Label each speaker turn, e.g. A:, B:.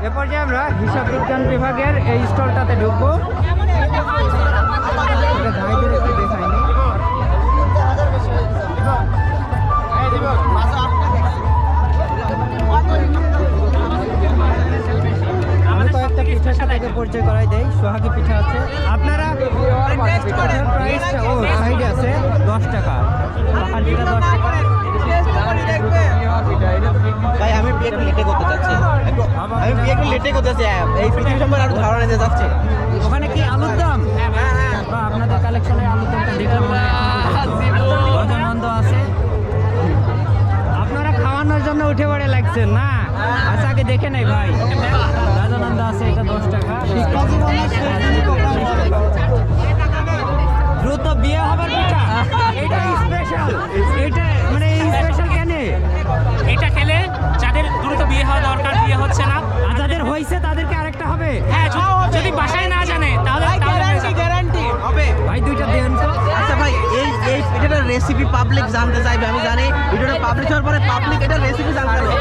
A: এ পর্যায়ে আমরা হিসাব বিজ্ঞান বিভাগের এই স্টলটাতে ঢুকবো। ভাইদের একটু দেখায়নি। আমি কয়েকটা পিঠার সাথে পরিচয় করাই দেই। সোহাগী পিঠা আছে, আপনারা প্রাইসটা ও সাইডে আছে 10 টাকা, পাহাড় পিঠা 10 টাকা।
B: ভাই আমি বিয়ে একটু লেটে করতে চাচ্ছি, আমি বিয়ে একটু লেটে করতে চাচ্ছি, এই পৃথিবী সম্পর্কে আরো ধারণা নিতে চাচ্ছি।
A: ওখানে কি আলুর দাম? বা আপনাদের কালেকশনে আলুর দামটা দেখলাম আনন্দ আছে। আপনারা খাওয়ানোর জন্য উঠে পড়ে লাগছেন না? আচ্ছা আগে দেখে নেই ভাই, রাজানন্দ আছে, এটা 10 টাকা। দ্রুত বিয়ে হবার পিঠা, এটা স্পেশাল। এটা মানে স্পেশাল কেন?
C: এটা খেলে যাদের দ্রুত বিয়ে হওয়া দরকার, বিয়ে হচ্ছে না,
A: আর যাদের হয়েছে তাদেরকে আরেকটা হবে।
C: হ্যাঁ, যদি বাসায় না জানে তাহলে
B: গ্যারান্টি হবে
A: ভাই দুইটা দেন তো।
B: আচ্ছা ভাই, এই পিঠাটার রেসিপি পাবলিক জানতে চাইবে, আমি জানি ভিডিওটা পাবলিশ হওয়ার পরে পাবলিক এটা রেসিপি জানতে চাইবে।